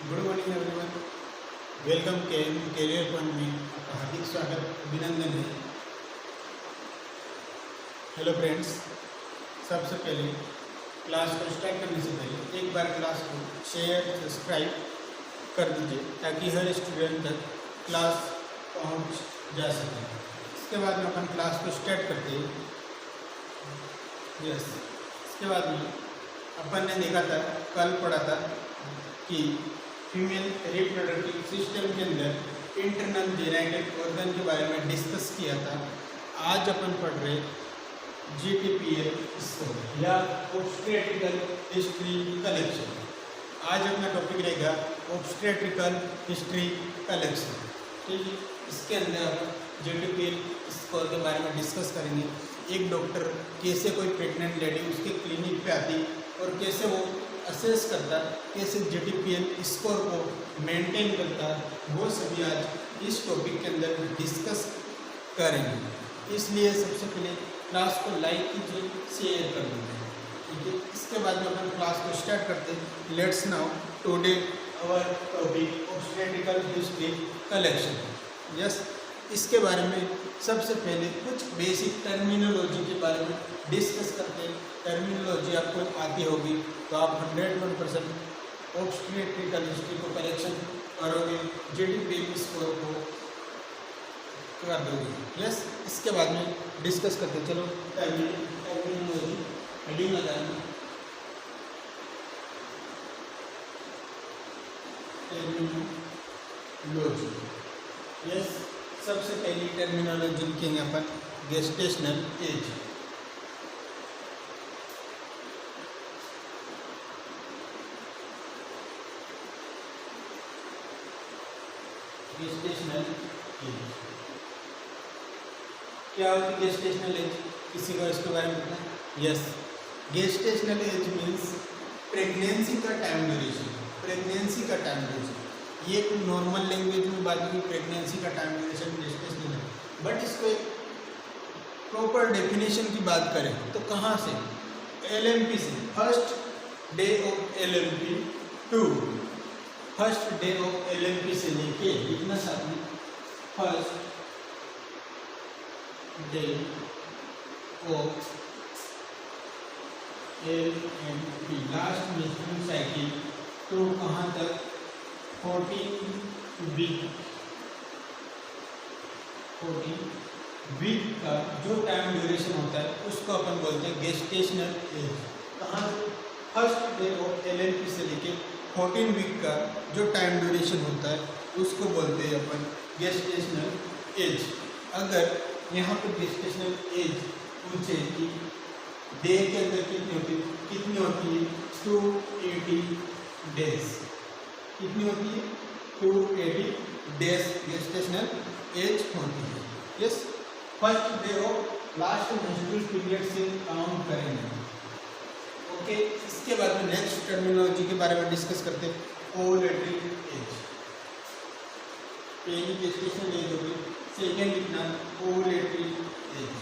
Good morning everyone. Welcome career point में आपका हार्दिक स्वागत अभिनंदन है। हेलो फ्रेंड्स, सबसे पहले क्लास को स्टार्ट करने से पहले एक बार क्लास को शेयर सब्सक्राइब कर दीजिए ताकि हर स्टूडेंट तक क्लास पहुंच जा सके। इसके बाद में अपन क्लास को स्टार्ट करते हैं। इसके बाद में अपन ने देखा था, कल पढ़ा था कि फीमेल रिप्रोडक्टिव सिस्टम के अंदर इंटरनल जेनेटिक ऑर्गन के बारे में डिस्कस किया था। आज अपन पढ़ रहे GTPL स्कोर या ऑब्स्टेट्रिकल हिस्ट्री कलेक्शन। आज अपना टॉपिक रहेगा ऑब्स्टेट्रिकल हिस्ट्री कलेक्शन। ठीक है, इसके अंदर अपन GTPL स्कोर के बारे में डिस्कस करेंगे। एक डॉक्टर कैसे कोई प्रेग्नेंट लेडी उसके क्लिनिक पे आती और कैसे वो असेस करता, कैसे GTPL स्कोर को मेंटेन करता, वो सभी आज इस टॉपिक के अंदर डिस्कस करेंगे। इसलिए सबसे पहले क्लास को लाइक कीजिए, शेयर कर दीजिए। ठीक है, इसके बाद में अपन क्लास को स्टार्ट करते हैं। Let's now today our topic obstetrical history collection. Yes, इसके बारे में सबसे पहले कुछ बेसिक टर्मिनोलॉजी के बारे में डिस्कस करते हैं। टर्मिनोलॉजी आपको आती होगी तो आप 101% ऑब्स्टेट्रिकल हिस्ट्री को कलेक्शन करोगे, GTPL स्कोर को कर दोगे। यस, इसके बाद में डिस्कस करते चलो टर्मिनोलॉजी हेडिंग लगाएंगे। टर्मिनोलॉजी, यस, सबसे पहली टर्मिनोलॉजी लिखेंगे अपन गेस्टेशनल एज। गेस्टेशनल एज क्या होती है? गेस्टेशनल एज किसी को इसके बारे में पता है? Yes, gestational age means pregnancy का टाइम ड्यूरेशन। प्रेगनेंसी का टाइम ड्यूरेशन ये नॉर्मल लैंग्वेज में बात की प्रेगनेंसी का टाइम ड्यूरेशन गेस्टेशनल है, बट इसको एक प्रॉपर डेफिनेशन की बात करें तो कहाँ से? LMP से, first day of LMP to first day of LMP से लेके इतना साथ में first day of LMP last menstrual cycle तो कहाँ तक? 14 वीक का जो टाइम ड्यूरेशन होता है उसको अपन बोलते हैं गेस्टेशनल एज। कहाँ? फर्स्ट डे ऑफ LMP से लेके 14 वीक का जो टाइम ड्यूरेशन होता है उसको बोलते हैं अपन गेस्टेशनल एज। अगर यहाँ पर गेस्टेशनल एज पूछे कि डे के अंदर कितनी होती है 280 डेज। कितनी होती है? 280 डेज गेस्टेशनल एज होती है। Yes, first day of last menstrual period से काउंट करेंगे। ओके, इसके बाद में नेक्स्ट टर्मिनोलॉजी के बारे में डिस्कस करते हैं। ओवुलेटरी एज, पहली गेस्टेशनल एज होगी, सेकेंड लिखना ovulatory age.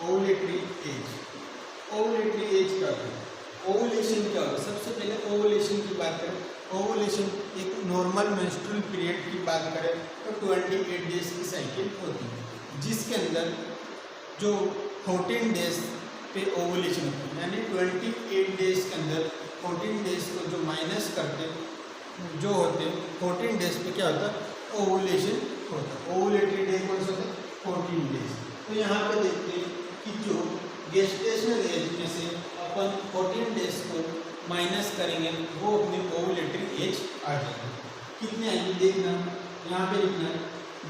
Ovulatory age, ovulatory age क्या होता है? ओवुलेशन क्या होता है? सबसे पहले ओवुलेशन की बात करें। ओवुलेशन एक नॉर्मल मेंस्ट्रुअल पीरियड की बात करें तो 28 डेज की साइकिल होती है, जिसके अंदर जो 14 डेज पे ओवुलेशन होता है, यानी 28 डेज के अंदर 14 डेज को जो माइनस करते जो होते 14 डेज पे क्या होता है? ओवुलेशन होता है। ओवुलेटरी डे कौन सा होता है? 14 डेज। तो यहाँ पे देखते हैं कि जो गेस्टेशनल एज में से अपन 14 डेज को माइनस करेंगे वो अपनी ओवुलेटरी एज आ जाएगी। कितने आएंगे देखना, यहाँ पे लिखना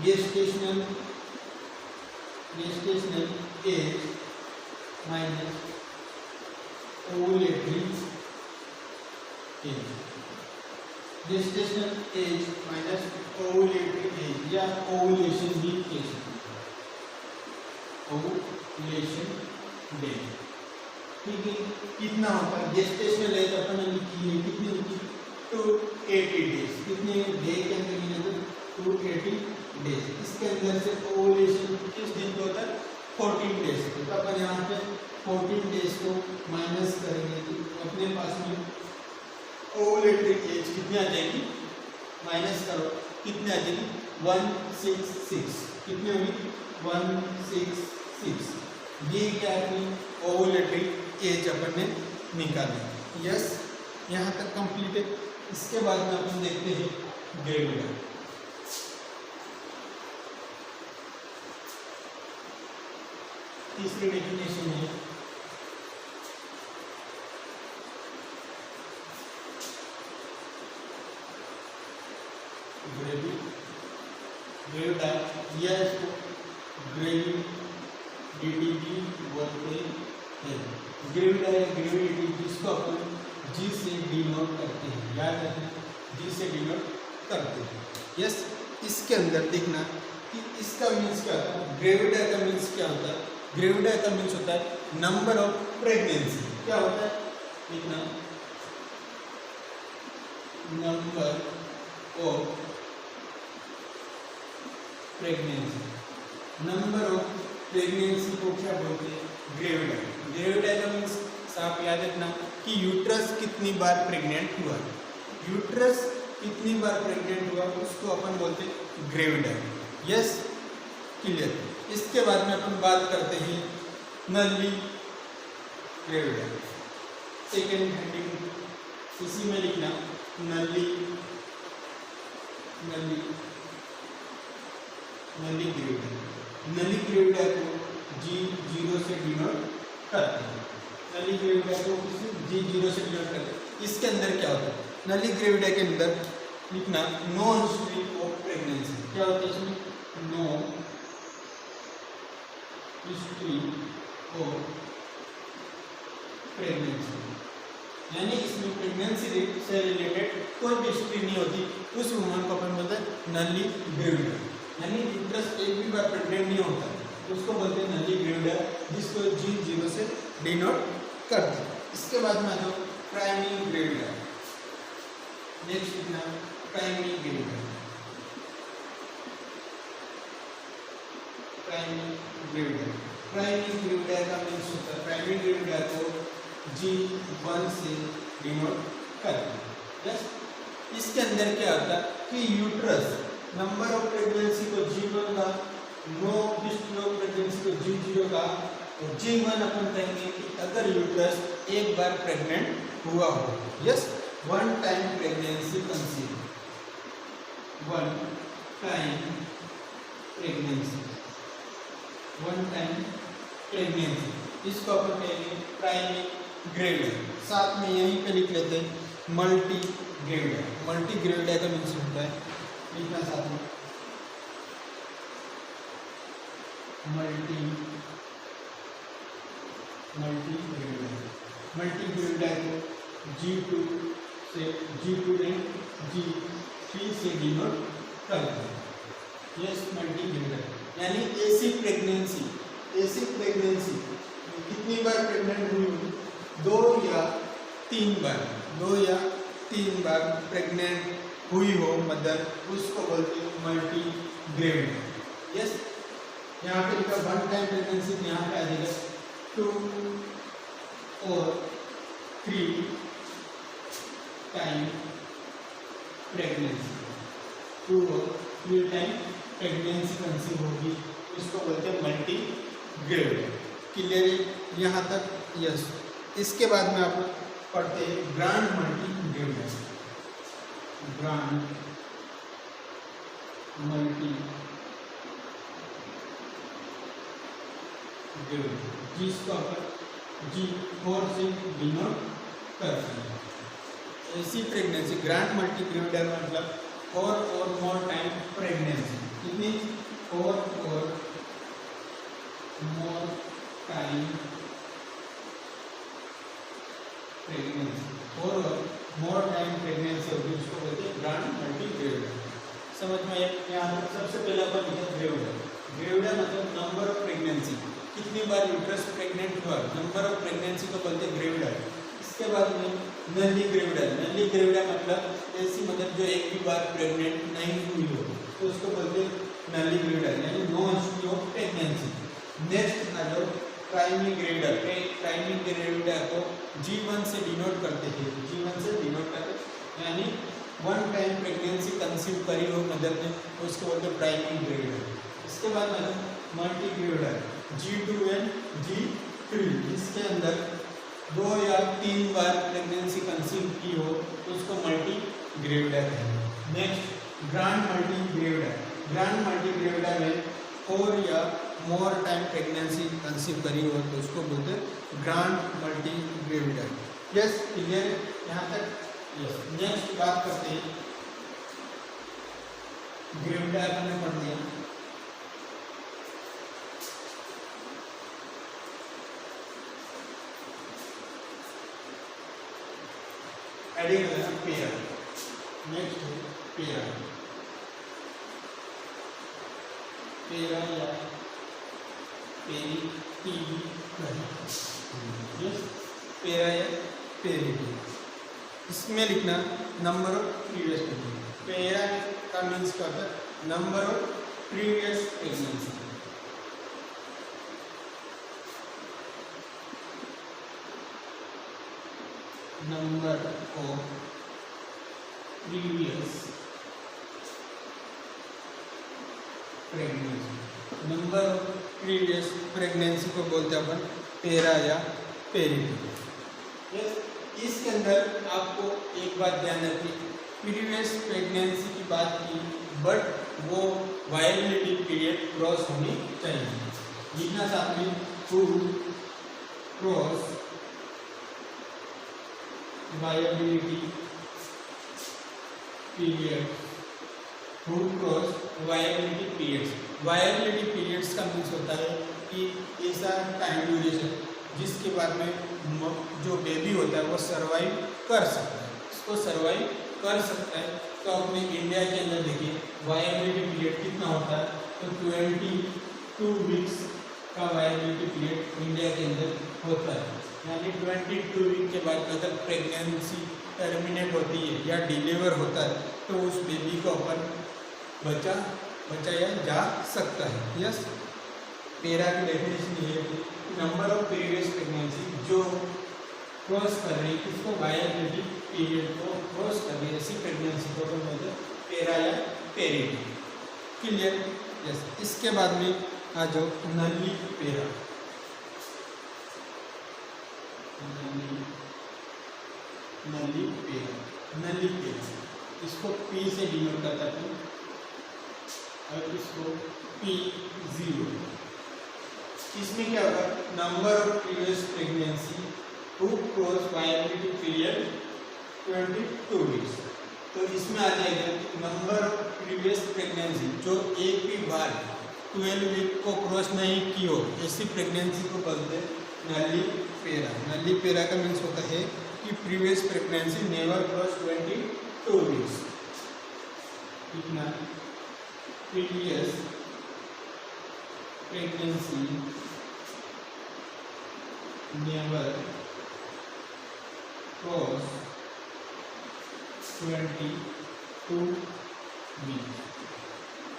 gestational age minus ovulatory age. Gestational age minus ovulatory age या ओवुलेशन भी कह सकते हैं, ओवुलेशन डे। ठीक है, कितना होता है? गेस्टेशनल एज अपन ने लिखी है, कितनी होती है? 280 डेज। कितने डे के अंदर मिलेगा? 280 डेज। इसके अंदर से ओवुलेशन किस दिन को होता है? 14 डेज। तो अपन यहाँ पे 14 डेज को माइनस कर अपने पास में ओवुलेटरी एज कितनी आ जाएगी, माइनस करो कितनी आ जाएगी 166, कितनी होगी 166। ये क्या अपनी ओवुलेटरी एज अपन ने निकाली। यस, यहाँ तक कंप्लीट है। इसके बाद में अपन देखते हैं ग्रेविडा। तीसरी डेफिनेशन है ग्रेविडा, या इसको ग्रेविडिटी भी बोलते हैं। ग्रेविडा या ग्रेविडिटी जिसको अपन जी से डिनोट करते हैं, याद रखना जी से डिनोट करते हैं। यस, इसके अंदर देखना कि इसका मीन्स क्या होता है। ग्रेविडा का मीन्स क्या होता है, ग्रेविडा का मीन्स होता है नंबर ऑफ प्रेगनेंसी। क्या होता है, देखना number of pregnancy. Number of pregnancy को क्या बोलते हैं, ग्रेविडा। ग्रेविडा का मीन्स आप याद रखना कि यूट्रस कितनी बार प्रेग्नेंट हुआ, यूट्रस कितनी बार प्रेग्नेंट हुआ उसको अपन बोलते हैं ग्रेविडा। Yes, clear. इसके बाद में अपन बात करते हैं नली ग्रेविडा। सेकेंड हेडिंग इसी में लिखना नली नली नली ग्रेविडा। नली ग्रेविडा को G0 से डिनोट करते हैं। नली ग्रेविडा को G0 से डिनोट करते हैं। इसके अंदर क्या होता है, नली ग्रेविडा के अंदर लिखना नो हिस्ट्री ऑफ प्रेगनेंसी। क्या होता है इसमें, नो हिस्ट्री ऑफ प्रेगनेंसी, यानी इसमें प्रेगनेंसी से रिलेटेड कोई भी हिस्ट्री नहीं होती, उस वुमन को अपन बोलते हैं नली ग्रेविडा। यानी यूट्रस एक भी बार प्रेग्नेंट नहीं होता, उसको बोलते हैं नली ग्रेविडा, जिसको G0 से डिनोट करते हैं। इसके बाद में आता हूँ प्राइमरी ग्रेविडा। नेक्स्ट लिखना primary gravida. Primary gravida, primary gravida का मीन्स होता है, प्राइमरी ग्रेविडा को G1 से डिनोट करते हैं। यस, इसके अंदर क्या होता है कि यूट्रस नंबर ऑफ प्रेगनेंसी को G1 का, नो हिस्ट्री ऑफ प्रेगनेंसी को G0 का, और G1 अपन कहेंगे कि अगर यूट्रस एक बार प्रेग्नेंट हुआ हो। Yes, one time pregnancy conceive, one time pregnancy, one time pregnancy, इसको अपन कहेंगे प्राइमरी ग्रेविडा। साथ में यहीं पे लिख लेते हैं मल्टी ग्रेविडा। मल्टी ग्रेविडा का मीन्स होता है, लिखना साथ में मल्टी ग्रेविडा। मल्टी ग्रेविडा को G2 से G2 ने G3 से डिनोट करते हैं। यस, मल्टी ग्रेविडा यानी ऐसी प्रेगनेंसी, ऐसी प्रेगनेंसी कितनी बार प्रेग्नेंट हुई, 2 या 3 बार, 2 या 3 बार प्रेग्नेंट हुई हो मदर, उसको बोलते हैं मल्टी ग्रेविडा। यस, यहाँ पे लिखा वन टाइम प्रेगनेंसी, यहाँ पे आ जाएगा 2 और 3 टाइम प्रेगनेंसी, 2 और 3 टाइम प्रेगनेंसी कंसीव होगी, इसको बोलते हैं मल्टी ग्रेविडा। क्लियर यहाँ तक? यस। इसके बाद में आप पढ़ते हैं grand multi gravida. Grand multi gravida, जिसको अपन G4 से डिनोट करते हैं। ऐसी प्रेगनेंसी, ग्रांड मल्टी ग्रेविडा का मतलब 4 और मोर टाइम प्रेगनेंसी, कितनी 4 और मोर टाइम प्रेगनेंसी, 4 और मोर टाइम प्रेगनेंसी होगी, उसको बोलते हैं ग्रांड मल्टी ग्रेविडा। समझ में आया? यहाँ पर सबसे पहले अपन लिखा ग्रेविडा। ग्रेविडा मतलब नंबर ऑफ प्रेगनेंसी, कितनी बार यूट्रस प्रेग्नेंट हुआ, नंबर ऑफ प्रेगनेंसी को बोलते हैं ग्रेविडा। इसके बाद में नली ग्रेविडा। नली ग्रेविडा मतलब ऐसी मदर जो एक भी बार प्रेग्नेंट नहीं हुई हो, तो उसको बोलते हैं नली ग्रेविडा, यानी no history of pregnancy. Next आ जाओ प्राइमरी ग्रेविडा। प्राइमरी ग्रेविडा को G1 से डिनोट करते हैं, G1 से डिनोट करते हैं, यानी वन टाइम प्रेगनेंसी कंसीव करी हो मदर ने, उसको बोलते हैं प्राइमरी ग्रेविडर। इसके बाद मल्टी ग्रेविडर G2 एंड G3, इसके अंदर 2 या 3 बार प्रेगनेंसी कंसीव की हो तो उसको मल्टी ग्रेविडर है। Next grand multi gravida, grand multi gravida में 4 या मोर टाइम प्रेगनेंसी कंसीव करी हो तो उसको बोलते हैं ग्रांड मल्टी ग्रेविडर। यस, क्लियर यहाँ तक? यस। नेक्स्ट बात करते हैं ग्रेविडर हमने पढ़ दिया। एडिंग पेयर, नेक्स्ट है पेयर, पेरा या पेरिटी, पेरा या पेरिटी। इसमें लिखना नंबर ऑफ प्रीवियस प्रेगनेंसी। पेरा का मीन्स क्या होता है? Number of previous pregnancy. Number of previous pregnancy, number of previous pregnancy को बोलते हैं अपन पेरा या पेरिटी। इसके अंदर आपको एक बात ध्यान रखनी, प्रीवियस प्रेगनेंसी की बात की, बट वो वायबिलिटी पीरियड क्रॉस होनी चाहिए। लिखना साथ में to cross viability period, to cross viability periods. Viability periods का मीन्स होता है कि ऐसा टाइम ड्यूरेशन जिसके बाद में जो बेबी होता है वो सर्वाइव कर सकता है, इसको सर्वाइव कर सकता है। तो अपने इंडिया के अंदर देखिए वायबिलिटी पीरियड कितना होता है, तो 22 वीक्स का वायबिलिटी पीरियड इंडिया के अंदर होता है। यानी 22 वीक के बाद अगर प्रेगनेंसी टर्मिनेट होती है या डिलीवर होता है तो उस बेबी को अपन बचाया जा सकता है। यस, पेरा की डेफिनेशन ये है, नंबर ऑफ प्रीवियस प्रेगनेंसी जो क्रॉस कर रही है उसको वायबिलिटी पीरियड को क्रॉस कर रही है, ऐसी प्रेगनेंसी को बोलते हैं पेरा या पेरिटी। क्लियर? यस। इसके बाद में आ जाओ नली पेरा, नली पेरा, नली पेरा, इसको P से डिनोट करता है और इसको P0। इसमें क्या होगा? Number of previous pregnancy to cross viability period 22 weeks. तो इसमें आ जाएगा नंबर ऑफ प्रीवियस प्रेगनेंसी जो एक भी बार 12 वीक को क्रॉस नहीं की हो, ऐसी प्रेगनेंसी को बोलते हैं नली पेरा। नली पेरा का मीन्स होता है कि previous pregnancy never cross 22 weeks. इतना previous pregnancy never cross 22 week,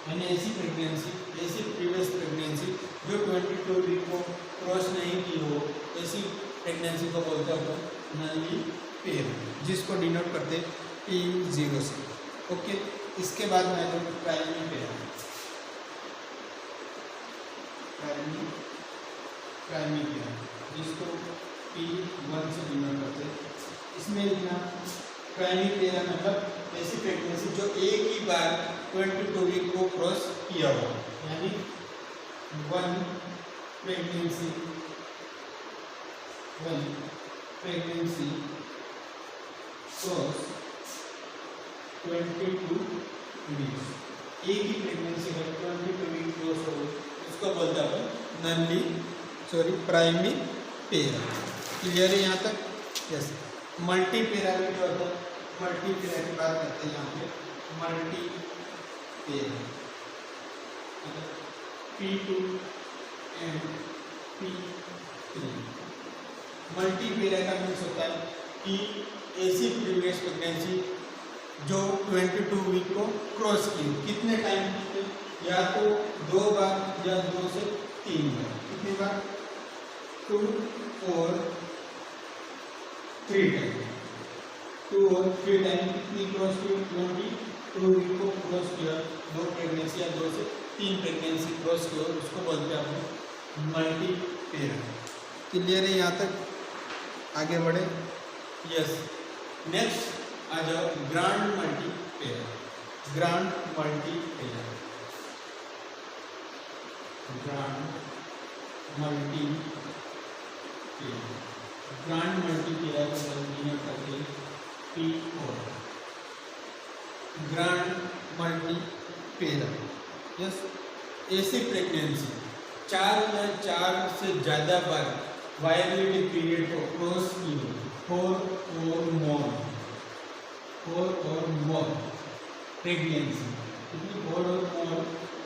यानी ऐसी प्रेगनेंसी, ऐसी प्रीवियस प्रेगनेंसी जो 22 वीक को क्रॉस नहीं की हो, ऐसी प्रेगनेंसी को बोलते हैं अपन नली पेरा, जिसको डिनोट करते हैं P0 से। ओके, इसके बाद में जो प्राइमरी पेरा, प्राइमरी पेरा जिसको P1 से डिनोट करते हैं। इसमें लिखना प्राइमरी पेरा मतलब ऐसी प्रेगनेंसी जो एक ही बार 22 वीक को क्रॉस किया हो, यानी वन प्रेगनेंसी क्रॉस 22 वीक्स, एक ही प्रेगनेंसी में 22 वीक क्रॉस हो उसको बोलते हैं अपन प्राइमरी पेरा। क्लियर है यहाँ तक? यस। मल्टी पेरा में क्या होता है? मल्टी पेरा की बात करते हैं यहाँ पे, मल्टी पेरा P2 एंड P3। मल्टी पेरा का मीन्स होता है कि ऐसी प्रीवियस प्रेगनेंसी जो 22 वीक को क्रॉस की, कितने टाइम पे? या तो 2 बार या 2 से 3 बार। कितनी बार? 2, 4, 3 टाइम, 2 और 3 टाइम कितनी क्रॉस की? 22 वीक को क्रॉस किया, 2 प्रेगनेंसी या 2 से 3 प्रेगनेंसी क्रॉस की, और उसको बोलते हैं हम मल्टीपेरा। क्लियर है यहाँ तक? आगे बढ़े। यस, नेक्स्ट आ जाओ grand multipara. Grand multipara, grand multipara, grand multipara को बोलते करके P4, ग्रांड मल्टीपेरा। यस, ऐसी प्रेगनेंसी 4 या 4 से ज़्यादा बार वायबिलिटी पीरियड को क्रॉस की हो, 4 और मोर प्रेगनेंसी, कितनी 4 और मोर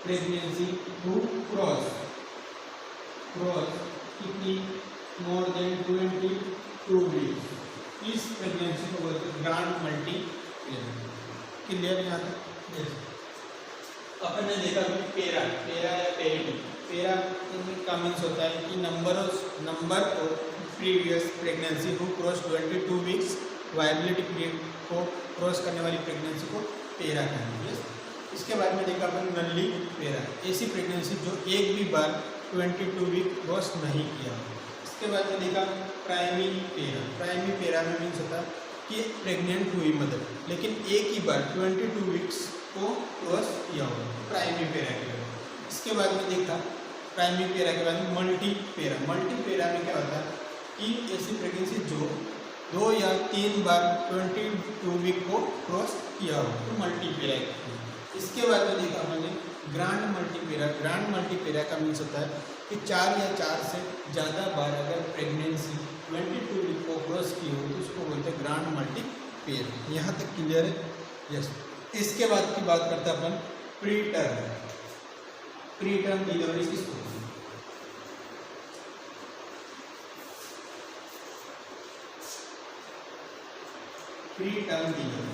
प्रेगनेंसी टू क्रॉस कितनी मोर देन 22 वीक्स, इस प्रेगनेंसी को बोलते हैं ग्रांड मल्टीपेरा। क्लियर यहाँ तक? यस, अपन ने देखा कि पेरा या पेरिटी, पेरा का मीन्स होता है कि number of previous pregnancy who cross 22 weeks, viability period को क्रॉस करने वाली प्रेगनेंसी को पेरा कहेंगे। इसके बाद में देखा अपन नल्ली पेरा, ऐसी प्रेगनेंसी जो एक भी बार 22 वीक क्रॉस नहीं किया। इसके बाद में देखा प्राइमरी पेरा। प्राइमरी पेरा में मीन्स होता है कि प्रेग्नेंट हुई मदर लेकिन एक ही बार 22 वीक्स को क्रॉस किया हो, प्राइमरी पेरा के बाद। इसके बाद में देखा प्राइमरी पेरा के बाद मल्टी पेरा। मल्टी पेरा में क्या होता है कि ऐसी प्रेगनेंसी जो 2 या 3 बार 22 वीक को क्रॉस किया हो, तो मल्टी पेरा। इसके बाद में देखा हमने ग्रांड मल्टीपेरा। ग्रांड मल्टीपेरा का मीन्स होता है कि 4 या 4 से ज़्यादा बार अगर प्रेगनेंसी 22 वीक को क्रॉस की हो तो उसको बोलते हैं ग्रांड मल्टीपेरा। यहाँ तक क्लियर है? यस। इसके बाद की बात करते हैं अपन preterm. Preterm delivery किसको बोलते हैं? प्री टर्म डिलीवरी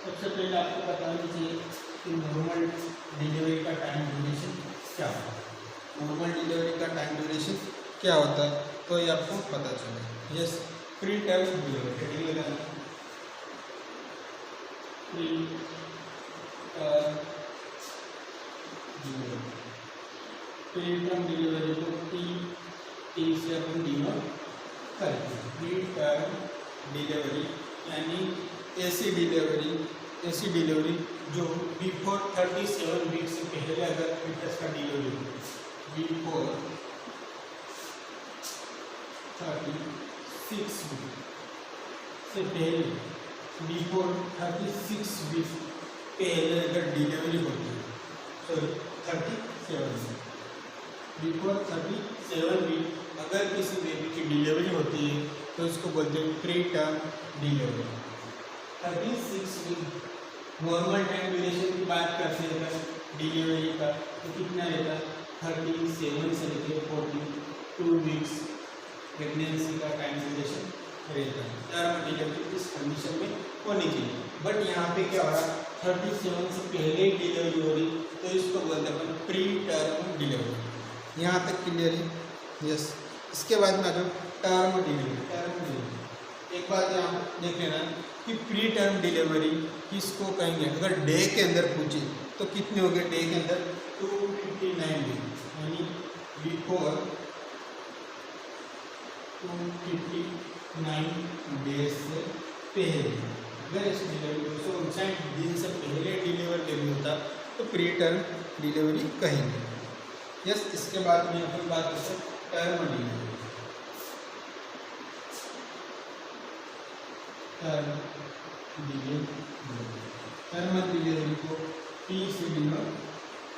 सबसे पहले आपको बताना चाहिए कि नॉर्मल डिलीवरी का टाइम ड्यूरेशन क्या होता है। नॉर्मल डिलीवरी का टाइम ड्यूरेशन क्या होता है तो ये आपको पता चले। Yes, pre term delivery pre term delivery को टी से अपन डिनोट करते हैं। प्री टर्म डिलीवरी यानी ऐसी डिलीवरी जो बिफोर 37 वीक से पहले अगर फीटस का डिलीवरी हो, बिफोर 36 वीक से पहले, बिफोर 36 वीक पहले अगर डिलीवरी होती है, सॉरी 37 वीक, बिफोर 37 वीक अगर किसी बेबी की डिलीवरी होती है तो इसको बोलते हैं preterm delivery. 36 week normal time duration की बात करते हैं डिलीवरी का तो कितना रहता है? 37 से लेकर 42 वीक्स प्रेगनेंसी का टाइम ड्यूरेशन रहता है। टर्म डिलीवरी इस कंडीशन में होनी चाहिए, बट यहाँ पे क्या हो रहा है 37 से पहले डिलीवरी हो रही तो इसको बोलते हैं प्री टर्म डिलीवरी। यहाँ तक क्लियर है? यस। इसके बाद में जो टर्म डिलीवरी, एक बात यहाँ देख लेना कि प्री टर्म डिलीवरी किसको कहेंगे? अगर डे के अंदर पूछे तो कितने हो गए डे के अंदर? 259 डे, यानी बिफोर 259 डेज से पहले अगर इस डिलीवरी 259 दिन से पहले डिलीवरी होता तो प्री टर्म डिलीवरी कहेंगे। यस। इसके बाद में अपन बात करते हैं टर्म डिलीवरी। टर्म डिलीवरी को टी से डिनोट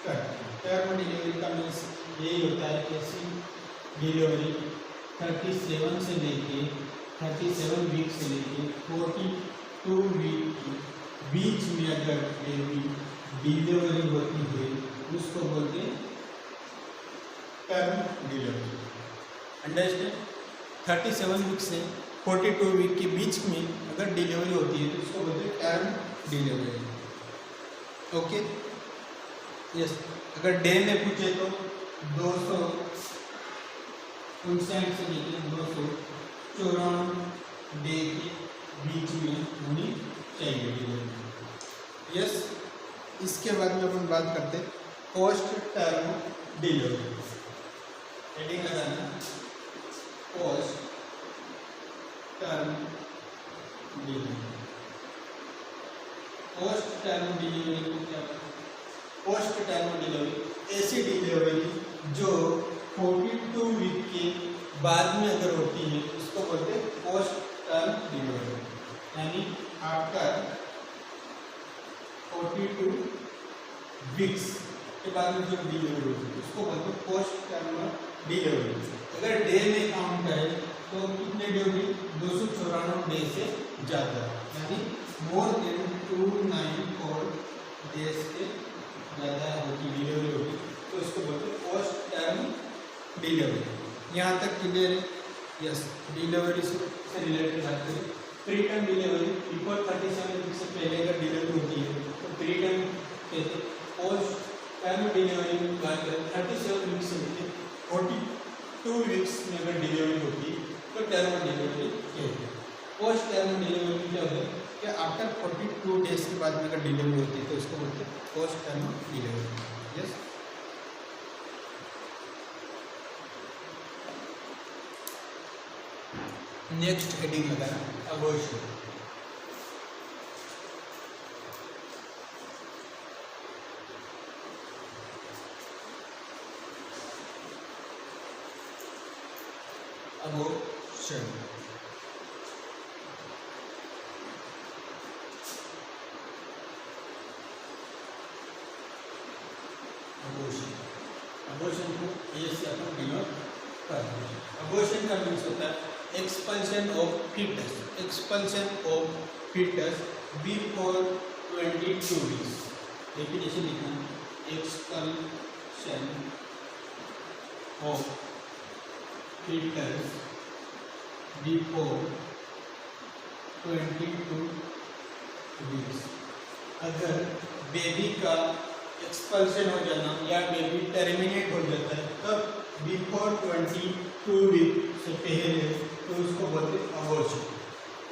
करते हैं। टर्म डिलीवरी का मीन्स यही होता है कि ऐसी डिलीवरी 37 से लेके 37 वीक से लेके 42 वीक के बीच में अगर बेबी डिलीवरी होती है उसको बोलते हैं टर्म डिलीवरी। अंडरस्टैंड? 37 वीक से 42 वीक के बीच में अगर डिलीवरी होती है तो उसको बोलते हैं टर्म डिलीवरी। ओके। यस। अगर डे में पूछे तो 259 से लेकर 294 डे इसके बाद में अपन बात करते हैं पोस्ट टर्म डिलीवरी। हेडिंग लगाना post term delivery. Post term delivery को क्या है? पोस्ट टर्म डिलीवरी ऐसी डिलीवरी जो 42 वीक के बाद में अगर होती है उसको बोलते हैं पोस्ट टर्म डिलीवरी। यानी आफ्टर 42 वीक्स के बाद में जो डिलीवरी होती है उसको बोलते हैं पोस्ट टर्म डिलीवरी। अगर डे में काउंट करें तो कितने डे होगी? 294 डे से ज़्यादा, यानी मोर देन 294 डेज के ज़्यादा होगी डिलीवरी होगी तो उसको बोलते हैं पोस्ट टर्म डिलीवरी। यहाँ तक क्लियर है? यस। डिलीवरी से रिलेटेड बात करें, preterm delivery before 37 week से पहले अगर डिलीवरी होती है तो प्री टर्म कहते हैं। पोस्ट टर्म डिलीवरी की बात करें 37 वीक से लेकर 42 वीक्स में अगर डिलीवरी होती है तो टर्म डिलीवरी कहते हैं। पोस्ट टर्म डिलीवरी क्या होता है कि आफ्टर 42 डेज के बाद में अगर डिलीवरी होती है तो उसको बोलते हैं post term delivery. Yes. Next heading लगाना अबॉर्शन। अबॉर्शन अबॉर्शन को ए से अपन डिनोट करते हैं। अबॉर्शन का मीन्स होता है expulsion of fetus, expulsion of foetus before 22 weeks. Definition लिखना, expulsion of foetus before 22 weeks. अगर बेबी का एक्सपल्शन हो जाना या बेबी टर्मिनेट हो जाता है तब बिफोर 22 वीक से पहले तो उसको बोलते हैं अबॉर्शन।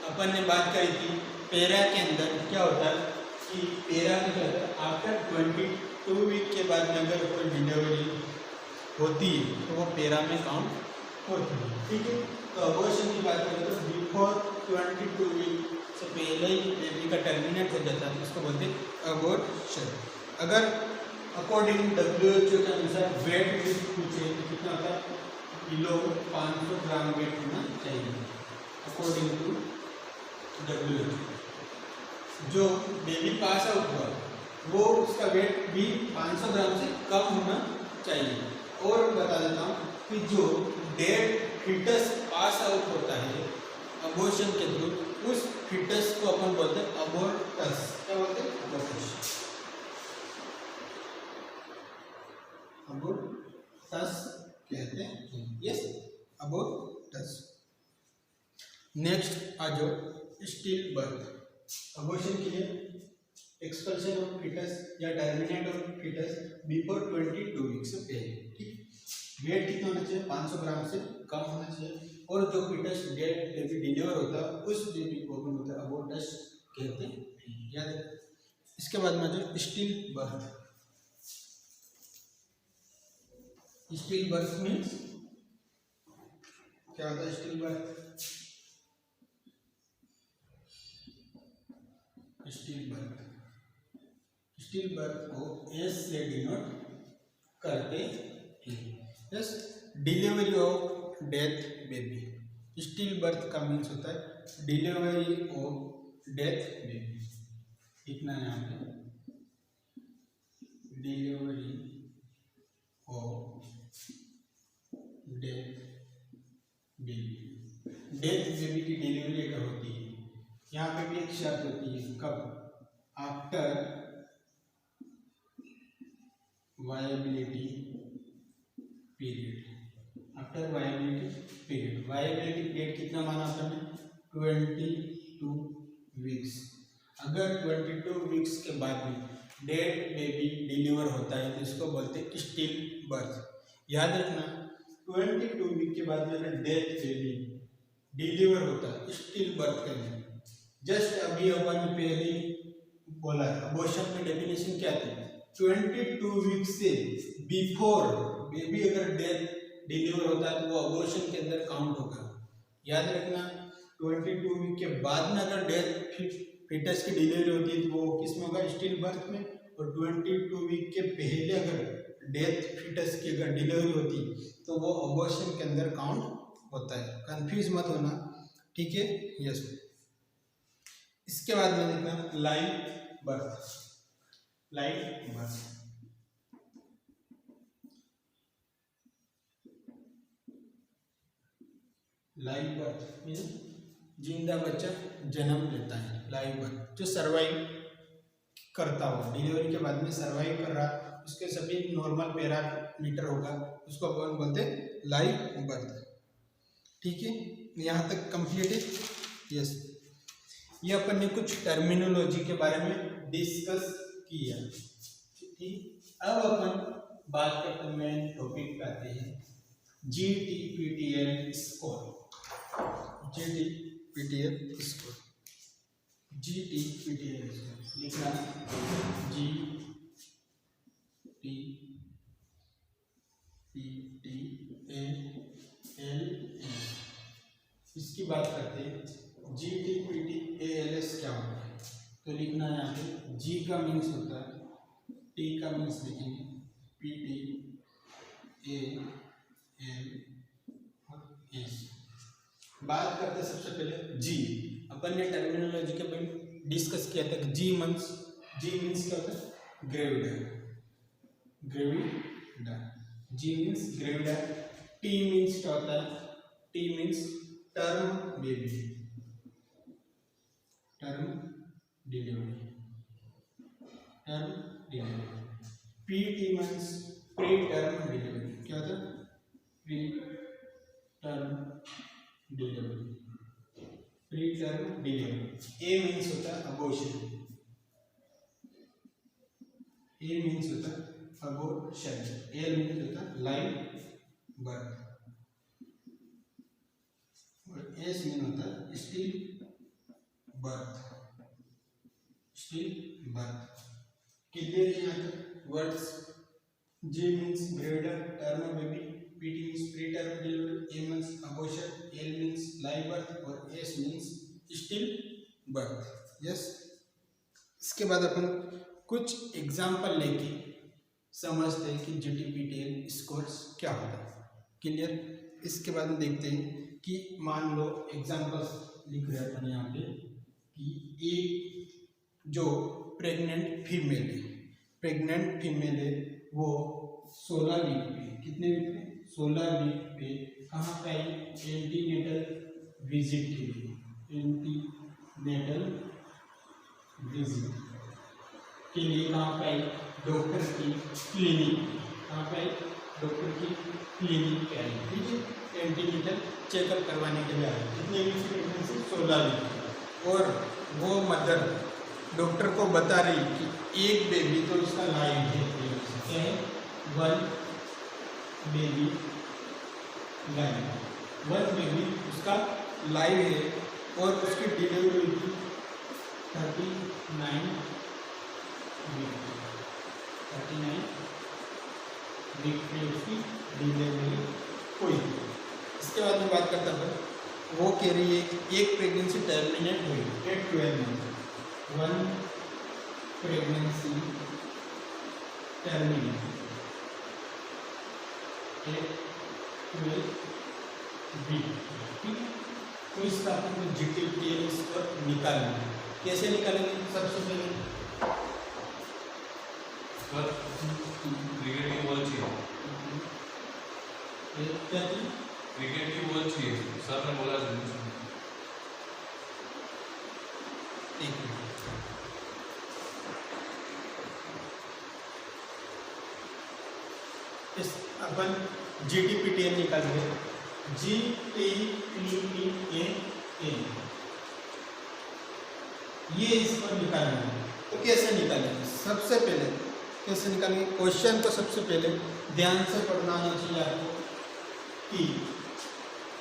अपन ने बात करी थी पैरा के अंदर क्या होता है कि पैरा में क्या होता है आफ्टर 22 वीक के बाद में अगर कोई डिलीवरी होती है तो वो पैरा में काउंट होती है। ठीक है। तो अबॉर्शन की बात करें तो बिफोर 22 वीक से पहले ही बेबी का टर्मिनेट हो जाता है उसको बोलते हैं अबॉर्शन। अगर अकॉर्डिंग WHO के अनुसार वेट भी पूछे तो कितना होता है? किलो 500 ग्राम वेट होना चाहिए अकॉर्डिंग टू WHO। जो बेबी पास आउट हुआ वो उसका वेट भी 500 ग्राम से कम होना चाहिए। और बता देता हूँ कि जो डेड फीटस पास आउट होता है अबॉर्शन के थ्रू उस फीटस को अपन बोलते हैं अबॉर्टस। क्या बोलते हैं? अबॉर्टस। अबॉर्टस कहते हैं। यस, अबॉर्टस। नेक्स्ट आ जाओ स्टिल बर्थ। अबॉर्शन के लिए एक्सपल्शन ऑफ फीटस या terminate of foetus before 22 week से पहले। ठीक। वेट कितना होना चाहिए? 500 ग्राम से कम होना चाहिए। और जो फीटस डेड बेबी डिलीवर होता है उस बेबी को अपन बोलते हैं अबॉर्टस कहते हैं। याद। इसके बाद में जो still birth. Still birth means क्या होता है? Still birth, still birth, still birth को एस से डिनोट करते हैं। Yes. Delivery of death baby. Still birth का मीन्स होता है डिलीवरी ऑफ डेथ बेबी। इतना यहाँ पे delivery of death baby. Death baby की डिलीवरी अगर होती है यहाँ पे भी एक शर्त होती है, कब? After viability period. After viability period. Viability period कितना माना आपने? 22 वीक्स। अगर 22 वीक्स के बाद में डेड बेबी डिलीवर होता है तो इसको बोलते हैं स्टिल बर्थ। याद रखना 22 वीक के बाद में अगर डेथ बेबी डिलीवर होता है स्टिल बर्थ के लिए। जस्ट अभी अपन पहले बोला अबॉर्शन में डेफिनेशन क्या थी? 22 वीक से बिफोर बेबी अगर डेथ डिलीवर होता है तो वो अबॉर्शन के अंदर काउंट होगा। याद रखना 22 वीक के बाद में अगर डेथ फीटस की डिलीवरी होती है तो वो किस में होगा, स्टिल बर्थ में। और 22 वीक के पहले अगर डेथ फीटस की अगर डिलीवरी होती तो वो अबॉर्शन के अंदर काउंट होता है। कंफ्यूज मत होना, ठीक है। यस, इसके बाद में देखना live birth. Live birth live birth means जिंदा बच्चा जन्म लेता है। लाइव बर्थ जो सर्वाइव करता हो, डिलीवरी के बाद में सर्वाइव कर रहा, उसके सभी नॉर्मल पैरामीटर होगा, उसको अपन बोलते हैं लाइव बर्थ। ठीक है, यहाँ तक कंप्लीट है। यस, ये अपन ने कुछ टर्मिनोलॉजी के बारे में डिस्कस किया। ठीक, अब अपन बात करते हैं मेन टॉपिक पे आते हैं, GTPTL score. GTPTL score, GTPTL score लिखना GTPTL। इसकी बात करते हैं GTPTALS क्या होता है, तो लिखना है यहाँ पे G का मीन्स होता है, T का मीन्स लिखेंगे PTALS। बात करते सबसे पहले G, अपन ने टर्मिनोलॉजी के बारे डिस्कस किया था। G मीन्स क्या होता है, gravida. G means gravida. T means क्या होता है, T means term baby, term delivery. PT means pre term delivery. क्या होता है, pre term delivery. A means होता है अबॉर्शन, A मीन्स होता है अबॉर्शन। L मीन्स होता है लाइव बर्थ, और S मीन होता है स्टिल बर्थ। क्लियर है यहाँ तक words. G means gravida, term baby, PT means pre term delivery, A means abortion, L means live birth, और S means still birth. Yes, इसके बाद अपन कुछ एग्जाम्पल लेके समझते हैं कि GTPTL स्कोर्स क्या होता है। क्लियर, इसके बाद में देखते हैं कि मान लो एग्जाम्पल्स लिख रहे हैं अपन यहाँ पे कि एक जो प्रेग्नेंट फीमेल है वो 16 वीक पे, कितने वीक पे, 16 वीक पे कहाँ पे आई, एंटीनेटल विजिट के लिए। एंटीनेटल विजिट के लिए कहाँ पे आई, डॉक्टर की क्लिनिक। कहाँ पे आई, डॉक्टर की क्लिनिक पे आई। ठीक है, एंटीनेटल चेकअप करवाने के लिए आई। कितने वीक की प्रेगनेंसी, 16 वीक। और वो मदर डॉक्टर को बता रही कि एक बेबी तो उसका लाइव है, क्या है, 1 बेबी लाइव, 1 बेबी उसका लाइव है, और उसकी डिलीवरी हुई 39 वीक पे उसकी डिलीवरी हुई। इसके बाद में बात करता हूँ, वो कह रही है कि एक प्रेगनेंसी टर्मिनेट हुई at 12 month, 1 pregnancy terminate at 12 week. ठीक है, तो इसका अपन GTPTL स्कोर निकालना है। कैसे निकालेंगे, सबसे पहले क्रिकेट की बॉल चाहिए, क्या थी, क्रिकेट की बॉल चाहिए, सर ने बोला था। एक मिनट, इस अपन GTPTL निकालेंगे, GTPTL ये इस पर निकालना है। तो कैसे निकालेंगे, सबसे पहले कैसे निकालेंगे, क्वेश्चन को सबसे पहले ध्यान से पढ़ना आना चाहिए आपको कि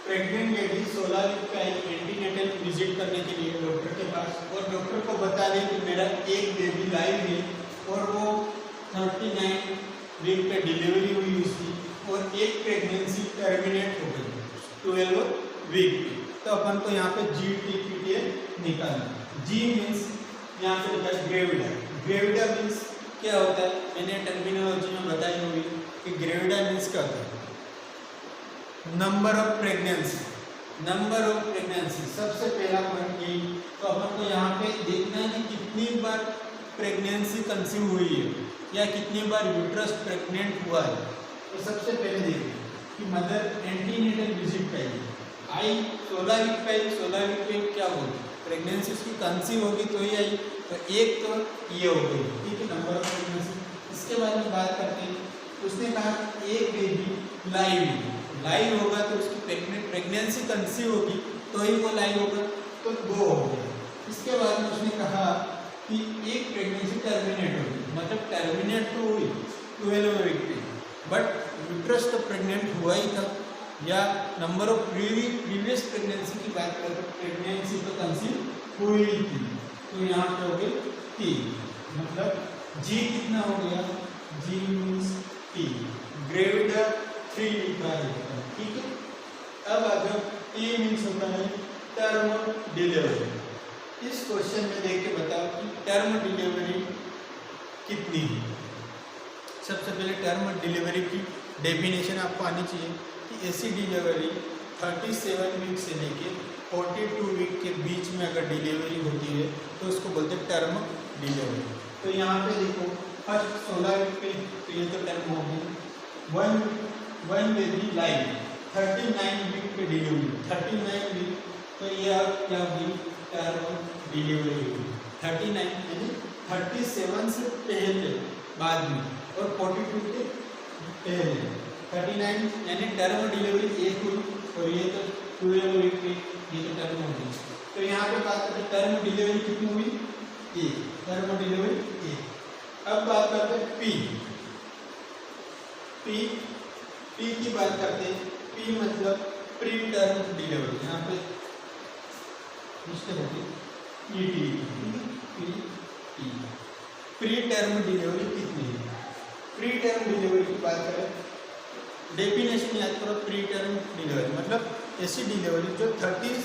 प्रेग्नेंट लेडी 16 वीक का एंटीनेटल विजिट करने के लिए डॉक्टर के पास, और डॉक्टर को बता दें कि मेरा एक बेबी लाइव है और वो 39 वीक पे डिलीवरी हुई उसकी और एक प्रेगनेंसी टर्मिनेट हो गई 12 वीक पे, तो अपन को यहाँ पे GTPTA निकालना। G मीन्स यहाँ पे लिखा है ग्रेविडा। ग्रेविडा मीन्स क्या होता है, मैंने टर्मिनोलॉजी में बताई होगी कि ग्रेविडा मीन्स क्या होता है, number of pregnancy. Number of pregnancy सबसे पहला पॉइंट यही, तो अपन को यहाँ पे देखना है कि कितनी बार प्रेगनेंसी कंसीव हुई है या कितनी बार यूट्रस प्रेग्नेंट हुआ है। तो सबसे पहले देखिए कि मदर एंटीनेटल विजिट पहले आई 16 वीक पे, 16 वीक पे क्या बोलते हैं, प्रेगनेंसी उसकी कंसीव होगी तो ही आई, तो एक तो ये हो गई, ठीक है, नंबर ऑफ प्रेगनेंसी। इसके बाद में बात करते हैं, उसने कहा एक बेबी लाइव होगा तो उसकी प्रेगनेंसी कंसीव होगी तो ही वो लाइव होगा, तो 2 हो गया। इसके बाद में उसने कहा कि एक प्रेगनेंसी टर्मिनेट होगी, मतलब टर्मिनेट तो हुई 12 वीक पे, बट यूट्रस तो प्रेग्नेंट हुआ ही था, या नंबर ऑफ प्रीवियस प्रेगनेंसी की बात करें तो प्रेगनेंसी तो कंसीव हुई थी, तो यहाँ पे हो गई 3, मतलब जी कितना हो गया, जी मीन्स 3, ग्रेविडा 3 लिखा है, ठीक है। अब अगर टी मीन्स होता है टर्म डिलीवरी। इस क्वेश्चन में देख के बताओ कि टर्म डिलीवरी कितनी है। सबसे पहले टर्म डिलीवरी की डेफिनेशन आपको आनी चाहिए कि ऐसी डिलीवरी 37 वीक से लेके 42 वीक के बीच में अगर डिलीवरी होती है तो उसको बोलते हैं टर्म डिलीवरी। तो यहाँ पे देखो फर्स्ट 16 वीक पे, तो ये तो टर्म हो गई। वन बेबी लाइव 39 वीक पे डिलीवरी, 39 वीक, तो ये अब क्या हुई, टर्म डिलीवरी हुई। 39 यानी 37 से पहले बाद में और 42 के पहले। 39 यानी टर्म डिलीवरी एक हुई और ये तो 12 वीक पे ये तो टर्म हो गई। तो यहाँ पे बात करते टर्म डिलीवरी कितनी हुई, 1, टर्म डिलीवरी 1। अब बात करते हैं पी की बात करते हैं। पी मतलब प्री टर्म डिलीवरी, यहाँ पे प्री टर्म डिलीवरी कितनी है। प्री टर्म डिलीवरी की बात करें, डेफिनेशन याद करो, प्री टर्म डिलीवरी मतलब ऐसी डिलीवरी जो 37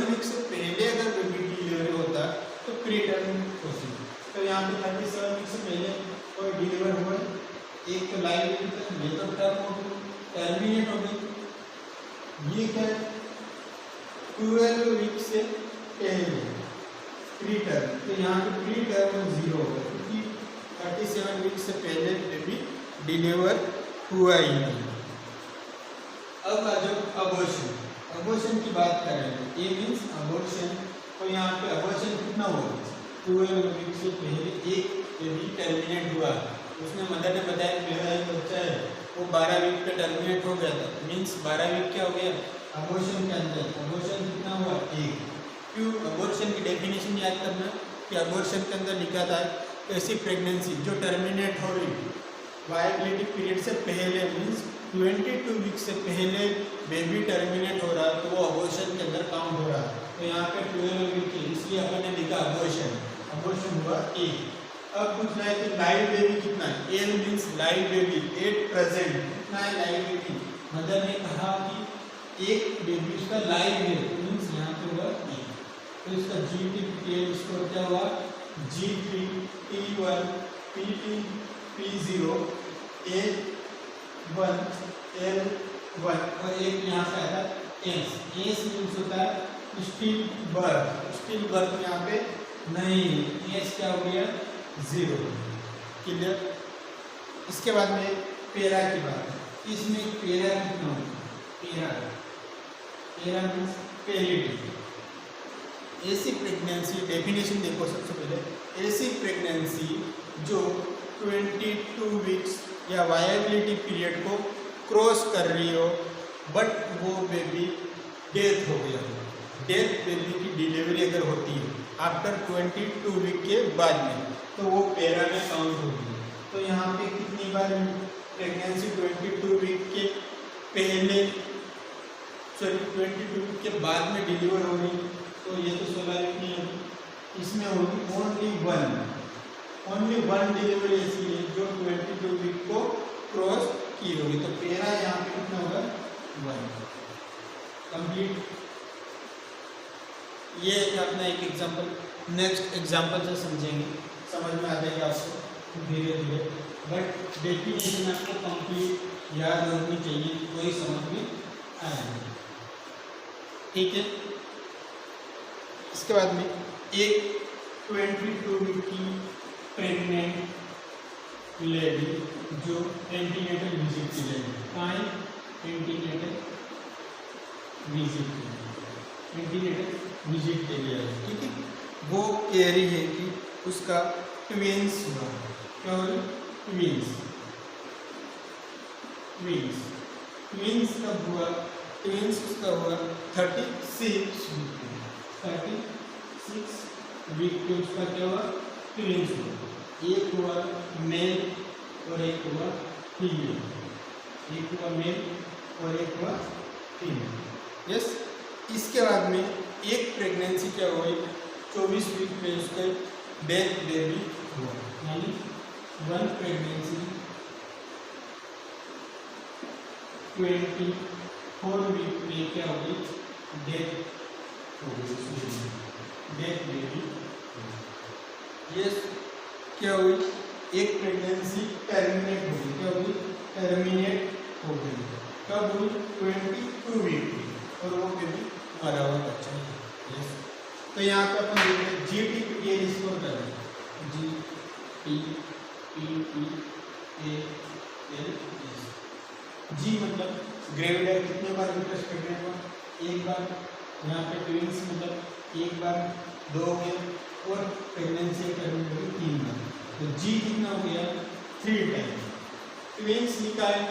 वीक से पहले अगर बेबी डिलीवरी होता है तो प्री टर्म होती है। तो यहाँ पे 37 वीक से पहले कोई डिलीवर हुआ, एक तो लाइव ये तो टर्म हो गई, टर्मिनेट हो गई। ये क्या 12 वीक से पहले प्री टर्म, तो यहाँ पे प्री टर्म 0 होगा क्योंकि 37 वीक से पहले बेबी डिलीवर हुआ ही नहीं। अब आ जाओ अबॉर्शन की बात करें, ये मीन्स अबॉर्शन, तो यहाँ पे अबॉर्शन कितना होगा, 12 वीक से पहले एक बेबी टर्मिनेट हुआ, उसने मदर ने बताया मेरा एक बच्चा है वो 12 वीक पे टर्मिनेट हो गया था, मीन्स 12 वीक क्या हो गया अबॉर्शन के अंदर। अबॉर्शन कितना हुआ, 1। क्यों, अबॉर्शन की डेफिनेशन याद करना कि अबॉर्शन के अंदर लिखा था ऐसी प्रेगनेंसी जो टर्मिनेट हो रही वायबिलिटी पीरियड से पहले, मीन्स 22 वीक से पहले बेबी टर्मिनेट हो रहा है तो वो अबॉर्शन के अंदर काउंट हो रहा है। तो यहाँ पे 12 वीक है इसलिए अपन ने लिखा अबॉर्शन हुआ 1। अब पूछना है कि लाइव बेबी कितना है, L means live baby, at present, कितना है लाइव बेबी। मदर ने कहा कि एक बेबी उसका लाइव है, मीन्स यहाँ पे हुआ 1, तो इसका GTPTA स्कोर क्या हुआ, G3 T1 PT P0 A1 L1 और एक यहाँ पे आया S मीन्स होता है स्टिल बर्थ यहाँ पे नहीं, S क्या हो गया 0, क्लियर। इसके बाद में पेरा की बात है, इसमें पेरा कितना होगा, पेरा मीन्स पेरिटी। ऐसी प्रेगनेंसी, डेफिनेशन देखो सबसे पहले, ऐसी प्रेगनेंसी जो 22 वीक्स या वायबिलिटी पीरियड को क्रॉस कर रही हो बट वो बेबी डेथ हो गया हो। डेथ बेबी की डिलीवरी अगर होती है आफ्टर 22 वीक के बाद में तो वो पेरा में काउंट होगी। तो यहाँ पे कितनी बार प्रेगनेंसी 22 वीक के पहले, सॉरी 22 वीक के बाद में डिलीवर हो रही, तो ये तो 16 वीक नहीं होगी, इसमें होगी ओनली 1, ओनली वन डिलीवरी ऐसी है जो 22 वीक को क्रॉस की होगी, तो पेरा यहाँ पे कितना होगा 1 कंप्लीट। ये अपना एक एग्जांपल, नेक्स्ट एग्जांपल से समझेंगे, समझ में आ जाएगा आपको धीरे धीरे, बट डेफिनेशन आपको कंप्लीट याद होनी चाहिए, कोई समझ में आएगा, ठीक है। इसके बाद में एक 22 वीक की प्रेग्नेंट लेडी जो एंटीनेटल विजिट के लिए कहाँ है, एंटीनेटल विजिट के लिए है, ठीक है। वो कह रही है कि उसका ट्विंस हुआ, क्या हो रहा, ट्विंस कब हुआ, ट्विंस उसका हुआ 36 वीक पे उसका क्या हुआ, ट्विंस हुआ। एक हुआ मेल और एक हुआ फीमेल, एक हुआ मेल और एक हुआ फीमेल, यस। इसके बाद में एक प्रेगनेंसी क्या हुई, 24 वीक में उसका डेथ बेबी हुआ, यानी वन प्रेगनेंसी 24 वीक में क्या होगी, डेथ होगी, डेथ बेबी। यस, क्या हुई, एक प्रेगनेंसी टर्मिनेट हो गई, क्या हुई, टर्मिनेट हो गई, कब हुई, 22 वीक में, और वो बेबी मरा हुआ बच्चा है। यस, तो यहाँ पे अपन देख रहे हैं GTPA स्कोर कर रहे हैं, G मतलब ग्रेविडर कितने बार यूट्रस प्रेग्नेंट हुआ, एक बार। यहाँ पे ट्विंस मतलब एक बार, 2 हो गया, और प्रेगनेंसी टर्मिनेट हुई 3 बार, तो G कितना हो गया, 3 टाइम। ट्विंस लिखा है,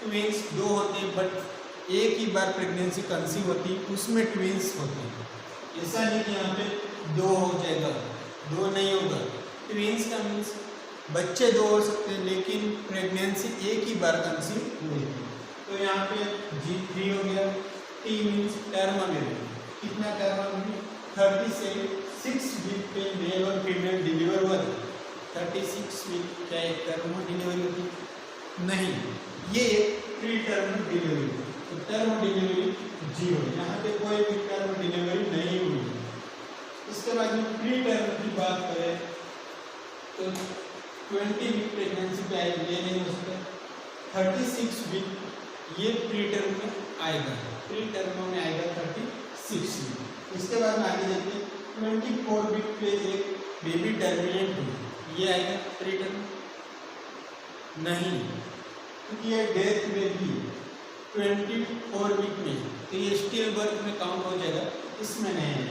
ट्विंस 2 होते हैं, बट एक ही बार प्रेगनेंसी कंसीव होती है, उसमें ट्विंस होते हैं। ऐसा नहीं कि यहाँ पे 2 हो जाएगा, 2 नहीं होगा। ट्विंस का मीन्स बच्चे 2 हो सकते हैं, लेकिन प्रेगनेंसी एक ही बार कंसीव हुई है। तो यहाँ पे G3 हो गया। T मीन्स टर्म, कितना टर्म, 36 वीक पे मेल और फीमेल डिलीवर हुआ था। 36 वीक क्या एक टर्म डिलीवरी होती, नहीं, ये प्री टर्म डिलीवरी, तो टर्म डिलीवरी 0, यहाँ पे कोई भी टर्म डिलीवरी नहीं हुई। इसके बाद में प्री टर्म की बात करें तो 20 वीक प्रेगनेंसी पे आएगी, ये नहीं हो सकता। 36 वीक ये प्री टर्म में आएगा, प्री टर्म में आएगा 36 वीक। इसके बाद में आगे देखते हैं 24 वीक पे एक बेबी टर्मिनेट हुई, ये आएगा प्री टर्म, नहीं, क्योंकि ये डेथ बेबी 24 वीक में, तो ये स्टिल बर्थ में काउंट हो जाएगा, इसमें नहीं है।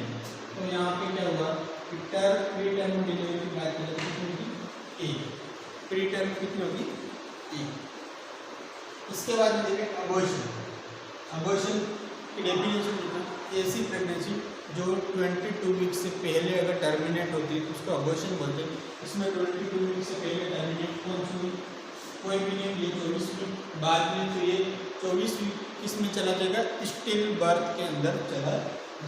तो यहाँ पे क्या हुआ, प्री टर्म डिलीवरी की बात करें कितनी होगी, 1, प्री टर्म कितनी होगी, 1। इसके बाद में देखें अबॉर्शन की डेफिनेशन देखना, ऐसी प्रेगनेंसी जो 22 वीक से पहले अगर टर्मिनेट होती है तो उसको अबॉर्शन बोलते हैं। इसमें 22 वीक से पहले टर्मिनेट कौन सी हुई, कोई भी नहीं, ये 24 वीक बाद में, तो ये 24 वीक किसमें चला जाएगा, स्टिल बर्थ के अंदर चला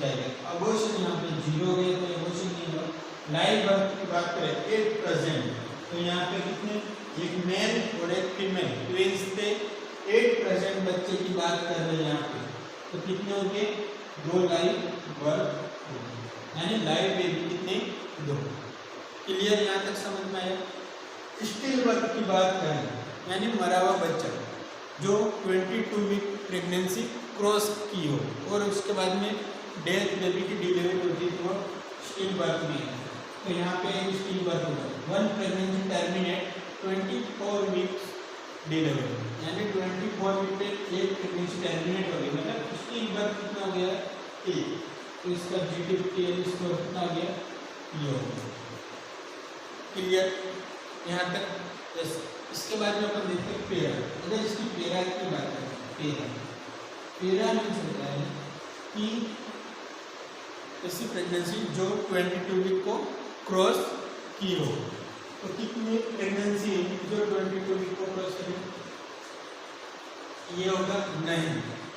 जाएगा। अबॉर्शन यहाँ पे 0 हो गया, कोई अबॉर्शन नहीं हुआ। लाइव बर्थ की बात करें एट प्रेजेंट, तो यहाँ पे कितने, एक मेल और एक फीमेल ट्विंस थे, 8 प्रेजेंट बच्चे की बात कर रहे हैं यहाँ पे, तो कितने हो गए, 2 लाइव बर्थ, यानी लाइव बेबी कितने, 2। क्लियर, यहाँ तक समझ में आया। स्टिल बर्थ की बात करें, यानी मरा हुआ बच्चा जो 22 वीक प्रेगनेंसी क्रॉस की हो और उसके बाद में डेथ बेबी की डिलीवरी होती है, तो स्टिल बर्थ में है, तो यहाँ पे स्टिल बर्थ होगा। 1 प्रेगनेंसी टर्मिनेट 24 वीक्स डिलीवरी, यानी 24 वीक पे एक प्रेगनेंसी टर्मिनेट हो गई, मतलब स्टिल बर्थ कितना हो गया, 1, तो इसका GTPA स्कोर कितना हो गया, ये हो गया। क्लियर, यहाँ तक। यस, इसके बाद में अपन देखते हैं पेरा। अगर इसकी पेरा की बात करें, पेरा मीन्स होता है कि ऐसी प्रेगनेंसी जो 22 वीक को क्रॉस की हो, तो कितनी प्रेगनेंसी है जो 22 वीक को क्रॉस करे, ये होगा नहीं,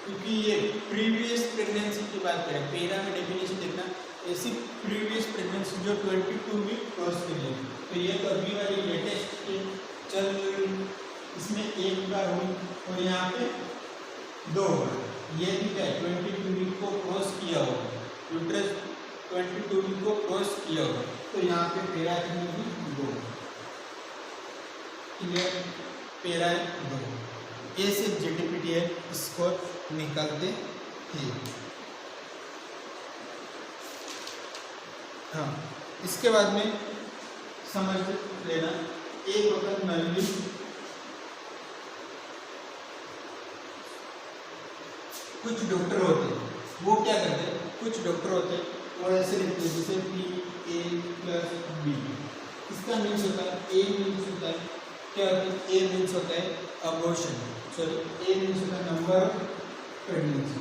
क्योंकि ये प्रीवियस प्रेगनेंसी की बात करें। पेरा में डेफिनेशन देखना, ऐसी प्रीवियस प्रेगनेंसी जो 22 वीक क्रॉस कर लेगी, तो ये तो अभी वाली लेटेस्ट चल रही, इसमें एक बार हुई और यहाँ पे 2 बार, ये भी क्या है 22 वीक को क्रॉस किया होगा, यूट्रस 22 वीक को क्रॉस किया होगा, तो यहाँ पे पेरा कितनी होगी 2, क्लियर, पेरा 2। ऐसे GDPTL स्कोर निकालते हैं। हाँ, इसके बाद में समझ लेना, एक वक्त नली कुछ डॉक्टर होते हैं वो क्या करते हैं, कुछ डॉक्टर होते हैं वो ऐसे लिखते हैं जैसे PA+B, इसका मीन्स होता है, A मीन्स होता है क्या होता है, A मीन्स होता है अबॉर्शन, सॉरी A मीन्स होता है number of pregnancy,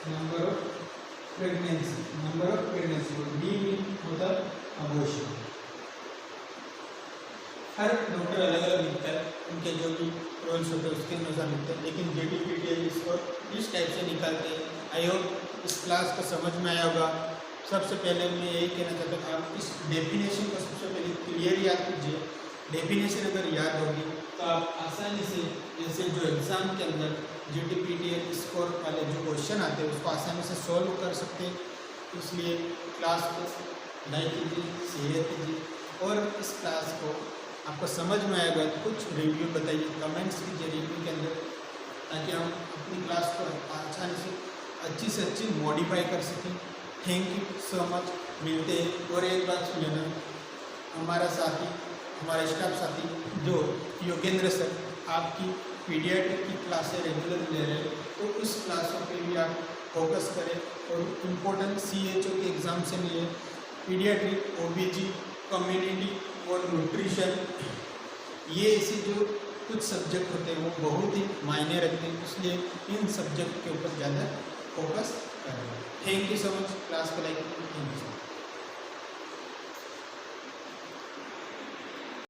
number of pregnancy, और B मीन होता है अबॉर्शन। हर डॉक्टर अलग अलग लिखता है, उनके जो भी रोल्स होते हैं उसके अनुसार लिखते हैं, लेकिन GDPTL इसको इस टाइप से निकालते हैं। आई होप इस क्लास को समझ में आया होगा। सबसे पहले मैं यही कहना चाहता हूँ, आप इस डेफिनेशन को सबसे पहले क्लियर याद कीजिए। डेफिनेशन अगर याद होगी तो आप आसानी से, जैसे जो एग्ज़ाम के अंदर GDPTL स्कोर वाले जो क्वेश्चन आते हैं उसको आसानी से सॉल्व कर सकते हैं। इसलिए क्लास को लाइक कीजिए, शेयर कीजिए, और इस क्लास को आपको समझ में आएगा तो कुछ रिव्यू बताइए, कमेंट्स कीजिए रिव्यू के अंदर, ताकि हम अपनी क्लास को आसानी से अच्छी मॉडिफाई कर सकें। थैंक यू सो मच, मिलते हैं। और एक बात सुन लेना, हमारा साथी, हमारा स्टाफ साथी जो योगेंद्र सर आपकी पीडियाट्रिक की क्लासें रेगुलर ले रहे हैं, तो उस क्लासों पे भी आप फोकस करें और इम्पोर्टेंट CHO के एग्ज़ाम से लिए पीडियाट्रिक, OBG, कम्युनिटी और न्यूट्रिशन, ये ऐसे जो कुछ सब्जेक्ट होते हैं वो बहुत ही मायने रखते हैं, इसलिए इन सब्जेक्ट के ऊपर ज़्यादा फोकस करें। Thank you so much. Class को लाइक